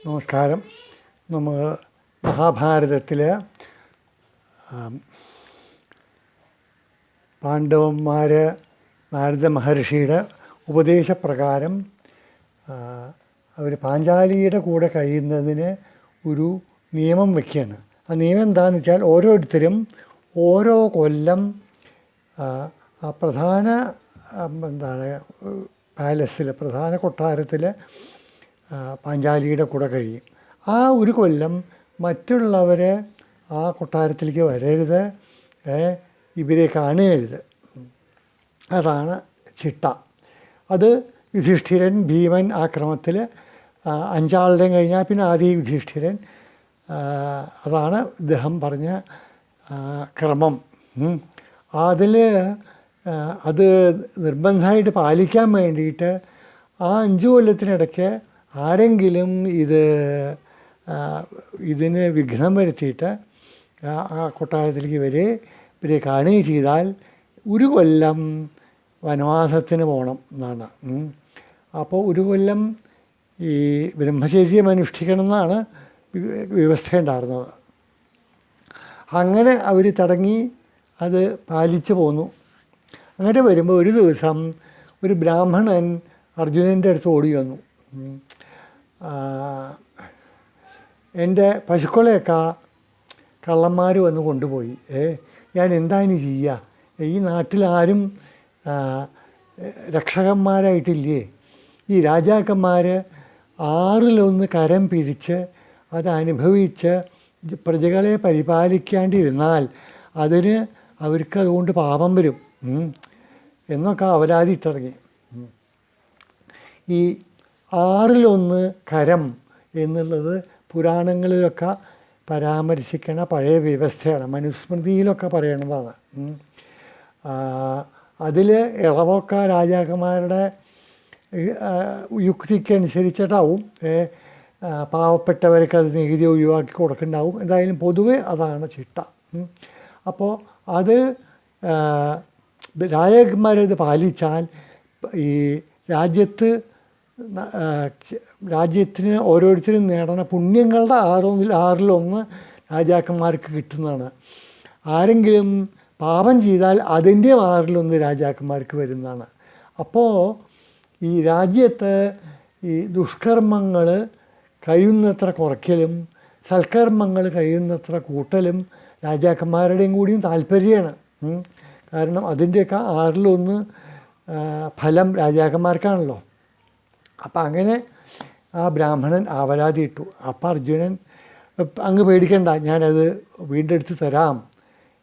നമസ്കാരം. നമ്മൾ മഹാഭാരതത്തിൽ പാണ്ഡവന്മാർ നാരദ മഹർഷിയുടെ ഉപദേശപ്രകാരം അവർ പാഞ്ചാലിയുടെ കൂടെ കഴിയുന്നതിന് ഒരു നിയമം വയ്ക്കുകയാണ്. ആ നിയമം എന്താണെന്ന് വെച്ചാൽ ഓരോരുത്തരും ഓരോ കൊല്ലം പ്രധാന പാലസിൽ, പ്രധാന കൊട്ടാരത്തിൽ പാഞ്ചാലിയുടെ കൂടെ കഴിയും. ആ ഒരു കൊല്ലം മറ്റുള്ളവർ ആ കൊട്ടാരത്തിലേക്ക് വരരുത്, ഇവരെ കാണുകരുത്. അതാണ് ചിട്ട. അത് യുധിഷ്ഠിരൻ, ഭീമൻ ആ ക്രമത്തിൽ 5 ആളുടെയും കഴിഞ്ഞാൽ പിന്നെ ആദ്യ യുധിഷ്ഠിരൻ. അതാണ് ഇദ്ദേഹം പറഞ്ഞ ക്രമം. അതിൽ അത് നിർബന്ധമായിട്ട് പാലിക്കാൻ വേണ്ടിയിട്ട് ആ 5 കൊല്ലത്തിനിടയ്ക്ക് ആരെങ്കിലും ഇതിന് വിഘ്നം വരുത്തിയിട്ട് ആ കൊട്ടാരത്തിലേക്ക് ഇവരെ കാണുകയും ചെയ്താൽ ഒരു കൊല്ലം വനവാസത്തിന് പോകണം എന്നാണ്. അപ്പോൾ ഒരു കൊല്ലം ഈ ബ്രഹ്മചര്യം അനുഷ്ഠിക്കണം എന്നാണ് വ്യവസ്ഥയുണ്ടായിരുന്നത്. അങ്ങനെ അവർ തുടങ്ങി അത് പാലിച്ചു പോന്നു. അങ്ങനെ വരുമ്പോൾ ഒരു ദിവസം ഒരു ബ്രാഹ്മണൻ അർജുനൻ്റെ അടുത്ത് ഓടി വന്നു. എൻ്റെ പശുക്കളെയൊക്കെ കള്ളന്മാർ വന്ന് കൊണ്ടുപോയി. ഞാൻ എന്താണ് ചെയ്യുക? ഈ നാട്ടിലാരും രക്ഷകന്മാരായിട്ടില്ലേ? ഈ രാജാക്കന്മാർ 6-1 കരം പിരിച്ച് അതനുഭവിച്ച് പ്രജകളെ പരിപാലിക്കാണ്ടിരുന്നാൽ അവർക്ക് അതുകൊണ്ട് പാപം വരും എന്നൊക്കെ അവരാതി ഇട്ടിറങ്ങി. ഈ 6-1 കരം എന്നുള്ളത് പുരാണങ്ങളിലൊക്കെ പരാമർശിക്കണ പഴയ വ്യവസ്ഥയാണ്, മനുസ്മൃതിയിലൊക്കെ പറയണതാണ്. അതിൽ ഇളവൊക്കെ രാജാക്കന്മാരുടെ യുക്തിക്കനുസരിച്ചിട്ടാവും പാവപ്പെട്ടവർക്ക് അത് നികുതി ഒഴിവാക്കി കൊടുക്കുന്നുണ്ടാവും. എന്തായാലും പൊതുവെ അതാണ് ചിട്ട. അപ്പോൾ അത് രാജാക്കന്മാരത് പാലിച്ചാൽ ഈ രാജ്യത്തിന് ഓരോരുത്തരും നേടണ പുണ്യങ്ങളുടെ 6-1 രാജാക്കന്മാർക്ക് കിട്ടുന്നതാണ്. ആരെങ്കിലും പാപം ചെയ്താൽ അതിൻ്റെ 6-1 രാജാക്കന്മാർക്ക് വരുന്നതാണ്. അപ്പോൾ ഈ രാജ്യത്ത് ഈ ദുഷ്കർമ്മങ്ങൾ കഴിയുന്നത്ര കുറയ്ക്കലും സൽക്കർമ്മങ്ങൾ കഴിയുന്നത്ര കൂട്ടലും രാജാക്കന്മാരുടെയും കൂടിയും താല്പര്യമാണ്. കാരണം അതിൻ്റെയൊക്കെ 6-1 ഫലം രാജാക്കന്മാർക്കാണല്ലോ. അപ്പം അങ്ങനെ ആ ബ്രാഹ്മണൻ ആവലാതി ഇട്ടു. അപ്പം അർജുനൻ അങ്ങ് പേടിക്കണ്ട, ഞാനത് വീണ്ടെടുത്ത് തരാം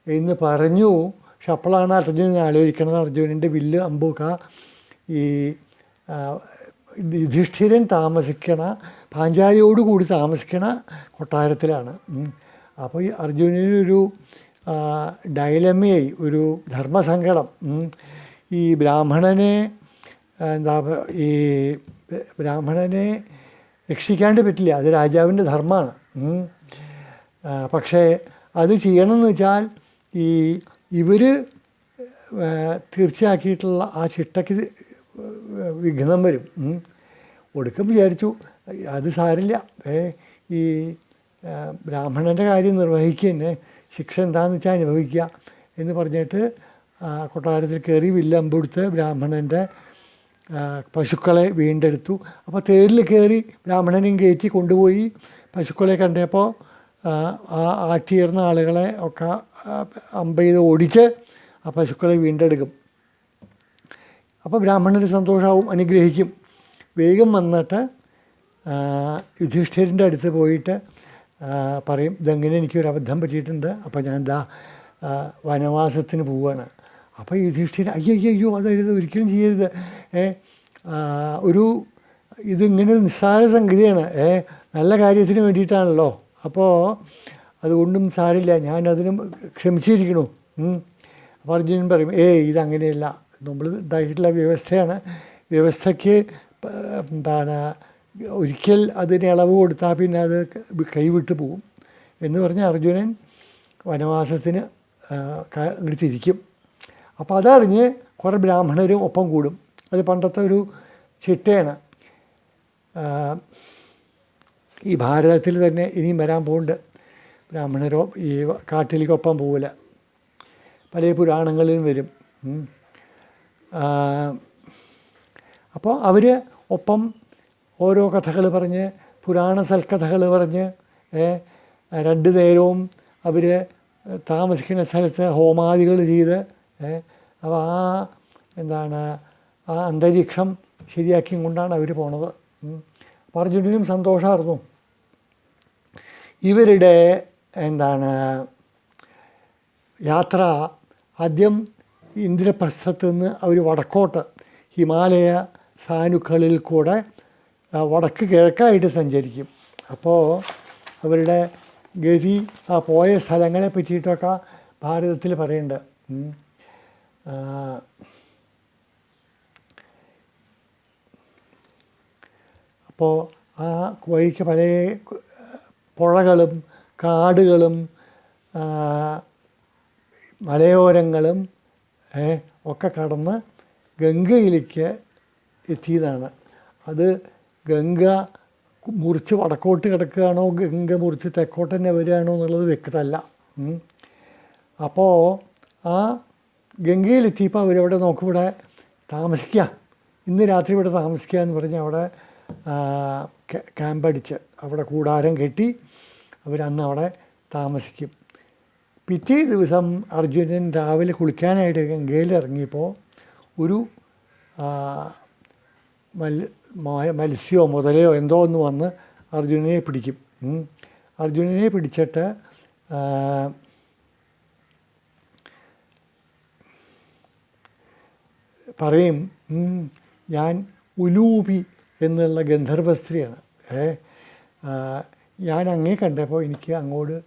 എന്ന് പറഞ്ഞു. പക്ഷെ അപ്പോഴാണ് അർജുനൻ ആലോചിക്കണത്, അർജുനൻ്റെ വില്ല് അമ്പൊക്കെ ഈ യുധിഷ്ഠിരൻ താമസിക്കണ പാഞ്ചാലിയോടുകൂടി താമസിക്കണ കൊട്ടാരത്തിലാണ്. അപ്പോൾ ഈ അർജുനനൊരു ഡയലമയായി, ഒരു ധർമ്മസങ്കടം. ഈ ബ്രാഹ്മണനെ രക്ഷിക്കാണ്ട് പറ്റില്ല, അത് രാജാവിൻ്റെ ധർമ്മമാണ്. പക്ഷേ അത് ചെയ്യണമെന്ന് വെച്ചാൽ ഇവർ തീർച്ചയാക്കിയിട്ടുള്ള ആ ചിട്ടയ്ക്ക് വിഘ്നം വരും. ഒടുക്കം വിചാരിച്ചു അത് സാരില്ല, ഈ ബ്രാഹ്മണൻ്റെ കാര്യം നിർവഹിക്കുക തന്നെ, ശിക്ഷ എന്താണെന്ന് വെച്ചാൽ അനുഭവിക്കുക എന്ന് പറഞ്ഞിട്ട് കൊട്ടാരത്തിൽ കയറി വില്ലമ്പെടുത്ത് ബ്രാഹ്മണൻ്റെ പശുക്കളെ വീണ്ടെടുത്തു. അപ്പോൾ തേരിൽ കയറി ബ്രാഹ്മണനെയും കയറ്റി കൊണ്ടുപോയി പശുക്കളെ കണ്ടപ്പോൾ ആ ആട്ടിയേർന്ന ആളുകളെ ഒക്കെ അമ്പ ചെയ്ത് ഓടിച്ച് ആ പശുക്കളെ വീണ്ടെടുക്കും. അപ്പോൾ ബ്രാഹ്മണന് സന്തോഷമാവും, അനുഗ്രഹിക്കും. വേഗം വന്നിട്ട് യുധിഷ്ഠിരൻ്റെ അടുത്ത് പോയിട്ട് പറയും, ഇതെങ്ങനെ എനിക്കൊരു അബദ്ധം പറ്റിയിട്ടുണ്ട്, അപ്പോൾ ഞാൻ വനവാസത്തിന് പോവുകയാണ്. അപ്പോൾ യുധിഷ്ഠിരൻ അയ്യോ അതായത് ഒരിക്കലും ചെയ്യരുത്, ഇതിങ്ങനെ ഒരു നിസ്സാര സംഗതിയാണ്, നല്ല കാര്യത്തിന് വേണ്ടിയിട്ടാണല്ലോ, അപ്പോൾ അതുകൊണ്ടും സാരില്ല, ഞാനതിനും ക്ഷമിച്ചിരിക്കണു. അപ്പോൾ അർജുനൻ പറയും, ഇതങ്ങനെയല്ല, നമ്മൾ ഉണ്ടായിട്ടുള്ള വ്യവസ്ഥയാണ്, വ്യവസ്ഥയ്ക്ക് ഒരിക്കൽ അതിന് ഇളവ് കൊടുത്താൽ പിന്നെ അത് കൈവിട്ട് പോകും എന്ന് പറഞ്ഞ് അർജുനൻ വനവാസത്തിന് അങ്ങോട്ട് തിരിക്കും. അപ്പോൾ അതറിഞ്ഞ് കുറേ ബ്രാഹ്മണരും ഒപ്പം കൂടും. അത് പണ്ടത്തെ ഒരു ചിട്ടയാണ്. ഈ ഭാരതത്തിൽ തന്നെ ഇനിയും വരാൻ പോകുന്നുണ്ട്. ബ്രാഹ്മണരോ ഈ കാട്ടിലേക്കൊപ്പം പോകില്ല, പല പുരാണങ്ങളിലും വരും. അപ്പോൾ അവർ ഒപ്പം ഓരോ കഥകൾ പറഞ്ഞ്, പുരാണ സൽക്കഥകൾ പറഞ്ഞ്, 2 നേരവും അവർ താമസിക്കുന്ന സ്ഥലത്ത് ഹോമാദികൾ ചെയ്ത്, അപ്പോൾ എന്താണ് ആ അന്തരീക്ഷം ശരിയാക്കിയും കൊണ്ടാണ് അവർ പോണത്. അപ്പോൾ അർജുനനും സന്തോഷമായിരുന്നു. ഇവരുടെ എന്താണ് യാത്ര ആദ്യം ഇന്ദ്രപ്രസ്ഥത്ത് നിന്ന് അവർ വടക്കോട്ട് ഹിമാലയ സാനുക്കളിൽ കൂടെ വടക്ക് കിഴക്കായിട്ട് സഞ്ചരിക്കും. അപ്പോൾ അവരുടെ ഗതി ആ പോയ സ്ഥലങ്ങളെ പറ്റിയിട്ടൊക്കെ ഭാരതത്തിൽ പറയുന്നുണ്ട്. അപ്പോൾ ആ വഴിക്ക് പല പുഴകളും കാടുകളും മലയോരങ്ങളും ഒക്കെ കടന്ന് ഗംഗയിലേക്ക് എത്തിയതാണ്. അത് ഗംഗ മുറിച്ച് വടക്കോട്ട് കിടക്കുകയാണോ ഗംഗ മുറിച്ച് തെക്കോട്ട് തന്നെ വരികയാണോ എന്നുള്ളത് വ്യക്തമല്ല. അപ്പോൾ ആ ഗംഗയിലെത്തിയപ്പോൾ അവരവിടെ നോക്കിവിടെ താമസിക്കുക, ഇന്ന് രാത്രി ഇവിടെ താമസിക്കുക എന്ന് പറഞ്ഞ് അവിടെ ക്യാമ്പടിച്ച് അവിടെ കൂടാരം കെട്ടി അവരന്ന് അവിടെ താമസിക്കും. പിറ്റേ ദിവസം അർജുനൻ രാവിലെ കുളിക്കാനായിട്ട് ഗംഗയിൽ ഇറങ്ങിയപ്പോൾ ഒരു മത്സ്യമോ മുതലയോ എന്തോ ഒന്ന് വന്ന് അർജുനനെ പിടിക്കും. അർജുനനെ പിടിച്ചിട്ട് പറയും, ഞാൻ ഉലൂപി എന്നുള്ള ഗന്ധർവ സ്ത്രീയാണ്, ഞാൻ അങ്ങേ കണ്ടപ്പോൾ എനിക്ക് അങ്ങോട്ട്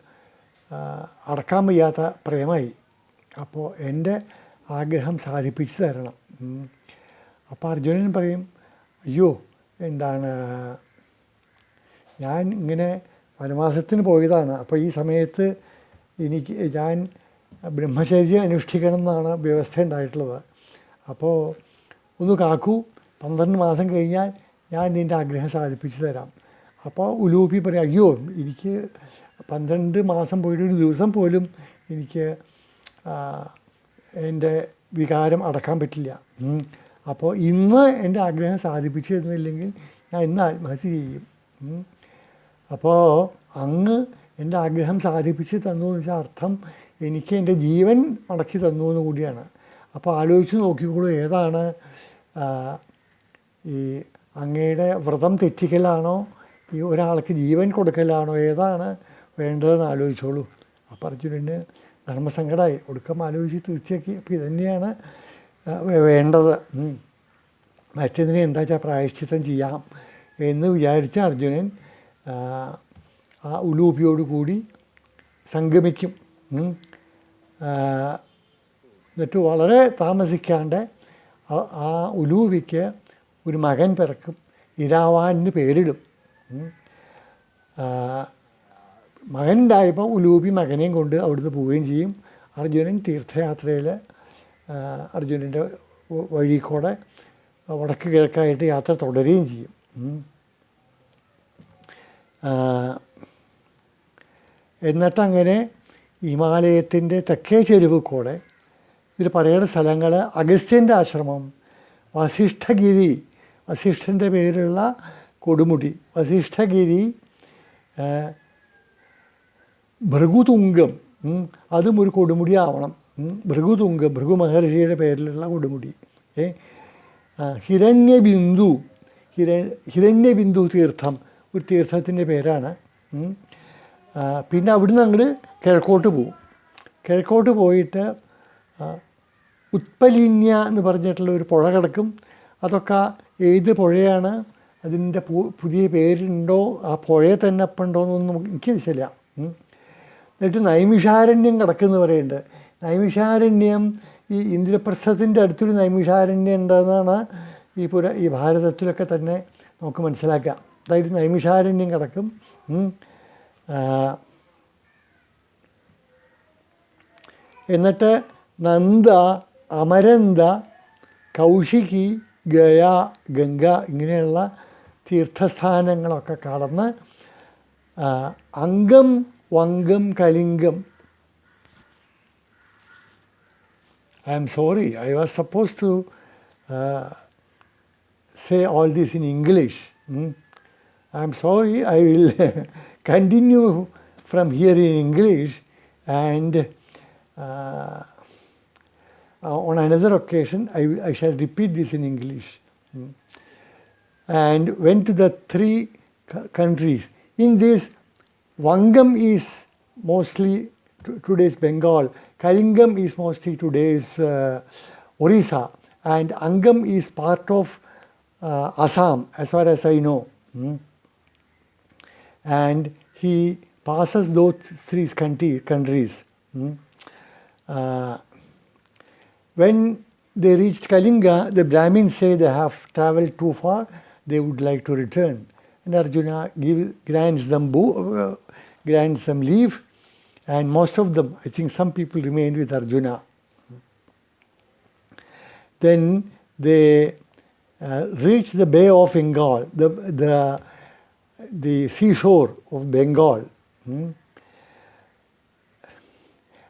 അടക്കാൻ വയ്യാത്ത പ്രേമായി, അപ്പോൾ എൻ്റെ ആഗ്രഹം സാധിപ്പിച്ചു തരണം. അപ്പോൾ അർജുനൻ പറയും, അയ്യോ എന്താണ് ഞാൻ ഇങ്ങനെ വനവാസത്തിന് പോയതാണ്, അപ്പോൾ ഈ സമയത്ത് ഞാൻ ബ്രഹ്മചര്യം അനുഷ്ഠിക്കണം എന്നാണ് വ്യവസ്ഥ ഉണ്ടായിട്ടുള്ളത്. അപ്പോൾ ഒന്ന് കാക്കൂ, 12 മാസം കഴിഞ്ഞാൽ ഞാൻ നിൻ്റെ ആഗ്രഹം സാധിപ്പിച്ചു തരാം. അപ്പോൾ ഉലൂപി പറയും, അയ്യോ എനിക്ക് 12 മാസം പോയിട്ട് ഒരു ദിവസം പോലും എനിക്ക് എൻ്റെ വികാരം അടക്കാൻ പറ്റില്ല. അപ്പോൾ ഇന്ന് എൻ്റെ ആഗ്രഹം സാധിപ്പിച്ചു തന്നില്ലെങ്കിൽ ഞാൻ ഇന്ന് ആത്മഹത്യ ചെയ്യും. അപ്പോൾ അങ്ങ് എൻ്റെ ആഗ്രഹം സാധിപ്പിച്ച് തന്നു എന്ന് വെച്ചാൽ അർത്ഥം എനിക്ക് എൻ്റെ ജീവൻ മടക്കി തന്നു എന്ന് കൂടിയാണ്. അപ്പോൾ ആലോചിച്ച് നോക്കിക്കോളൂ, ഏതാണ് ഈ അങ്ങയുടെ വ്രതം തെറ്റിക്കലാണോ ഈ ഒരാൾക്ക് ജീവൻ കൊടുക്കലാണോ, ഏതാണ് വേണ്ടതെന്ന് ആലോചിച്ചോളൂ. അപ്പോൾ അർജുനന് ധർമ്മസങ്കടമായി, ഒടുക്കം ആലോചിച്ച് തീർച്ചയാക്കി. അപ്പോൾ ഇതുതന്നെയാണ് വേണ്ടത്, മറ്റേതിനെ എന്താ വെച്ചാൽ പ്രായശ്ചിത്തം ചെയ്യാം എന്ന് വിചാരിച്ച അർജുനൻ ആ ഉലൂപിയോട് കൂടി സംഗമിക്കും. എന്നിട്ട് വളരെ താമസിക്കാണ്ട് ആ ഉലൂപിക്ക് ഒരു മകൻ പിറക്കും, ഇരാവാൻ എന്ന് പേരിടും. മകൻ ഉണ്ടായപ്പോൾ ഉലൂപി മകനെയും കൊണ്ട് അവിടുന്ന് പോവുകയും ചെയ്യും. അർജുനൻ തീർത്ഥയാത്രയിൽ അർജുനൻ്റെ വഴി കൂടെ വടക്ക് കിഴക്കായിട്ട് യാത്ര തുടരുകയും ചെയ്യും. എന്നിട്ടങ്ങനെ ഹിമാലയത്തിൻ്റെ തെക്കേ ചെരുവ് കൂടെ ഇതിൽ പറയുന്ന സ്ഥലങ്ങൾ അഗസ്ത്യൻ്റെ ആശ്രമം, വസിഷ്ഠഗിരി, വസിഷ്ഠൻ്റെ പേരുള്ള കൊടുമുടി, വസിഷ്ഠഗിരി, ഭൃഗുതുംഗം, അതും ഒരു കൊടുമുടി ആവണം. ഭൃഗുതുംഗം, ഭൃഗു മഹർഷിയുടെ പേരിലുള്ള കൊടുമുടി. ഹിരണ്യബിന്ദു തീർത്ഥം ഒരു തീർത്ഥത്തിൻ്റെ പേരാണ്. പിന്നെ അവിടുന്ന് അങ്ങോട്ട് കിഴക്കോട്ട് പോവും. കിഴക്കോട്ട് പോയിട്ട് ഉത്പലിന്യ എന്ന് പറഞ്ഞിട്ടുള്ള ഒരു പുഴ കിടക്കും. അതൊക്കെ ഏത് പുഴയാണ്, അതിൻ്റെ പുതിയ പേരുണ്ടോ, ആ പുഴയെ തന്നെ അപ്പം ഉണ്ടോയെന്നൊന്നും എനിക്ക് ശരിയില്ല. എന്നിട്ട് നൈമിഷാരണ്യം കിടക്കുമെന്ന് പറയുന്നുണ്ട്. നൈമിഷാരണ്യം ഈ ഇന്ദ്രപ്രസ്ഥത്തിൻ്റെ അടുത്തൊരു നൈമിഷാരണ്യം ഉണ്ടെന്നാണ് ഈ ഭാരതത്തിലൊക്കെ തന്നെ നമുക്ക് മനസ്സിലാക്കാം. അതായത് നൈമിഷാരണ്യം കിടക്കും. എന്നിട്ട് നന്ദ, അമരന്ത, കൗശികി, ഗയ, ഗംഗ ഇങ്ങനെയുള്ള തീർത്ഥസ്ഥാനങ്ങളൊക്കെ കടന്ന് Angam, Vangam, Kalingam. I am sorry, I was supposed to say all this in English. I am sorry, I will continue from here in English, and on another occasion I shall repeat this in English. And went to the three countries. In this, Vangam is mostly today's Bengal, Kalingam is mostly today's Orissa, and Angam is part of Assam, as far as I know. And he passes those three countries. When they reached Kalinga, the Brahmins say they have travelled too far, they would like to return. And Arjuna grants them leave, and most of them, I think some people remained with Arjuna. Then they reached the Bay of Bengal, the seashore of Bengal.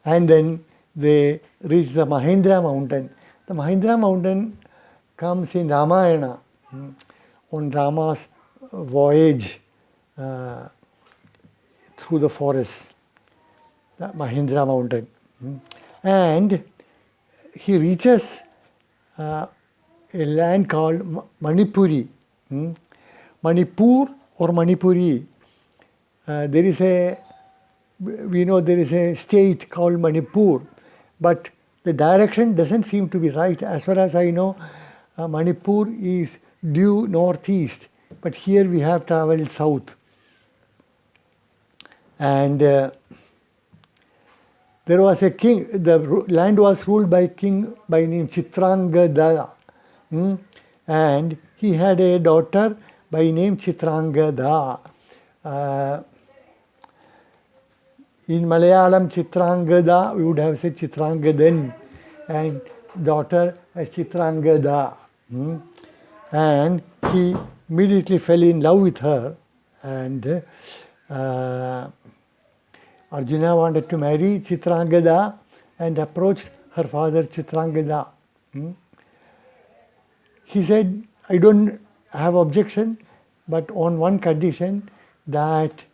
And then they reached the Mahendra mountain. The Mahendra mountain comes in Ramayana, on Rama's voyage through the forest, the Mahendra mountain. And he reaches a land called Manipuri. Manipur or Manipuri. We know there is a state called Manipur, but the direction doesn't seem to be right. As far as I know, Manipur is due northeast, but here we have travelled south. And there was a king, the land was ruled by a king by name Chitrangada, and he had a daughter by name Chitrangada. In Malayalam, Chitrangada, we would have said Chitrangadan, and daughter as Chitrangada. And he immediately fell in love with her, and Arjuna wanted to marry Chitrangada and approached her father Chitrangada. He said, I don't have objection, but on one condition, that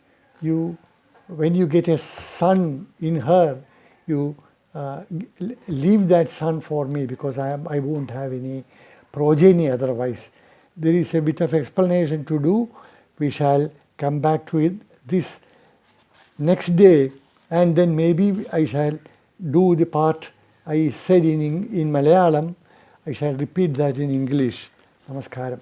when you get a son in her, you leave that son for me, because I won't have any progeny otherwise. There is a bit of explanation to do. We shall come back to it this next day, and then maybe I shall do the part I said in Malayalam. I shall repeat that in English. Namaskaram.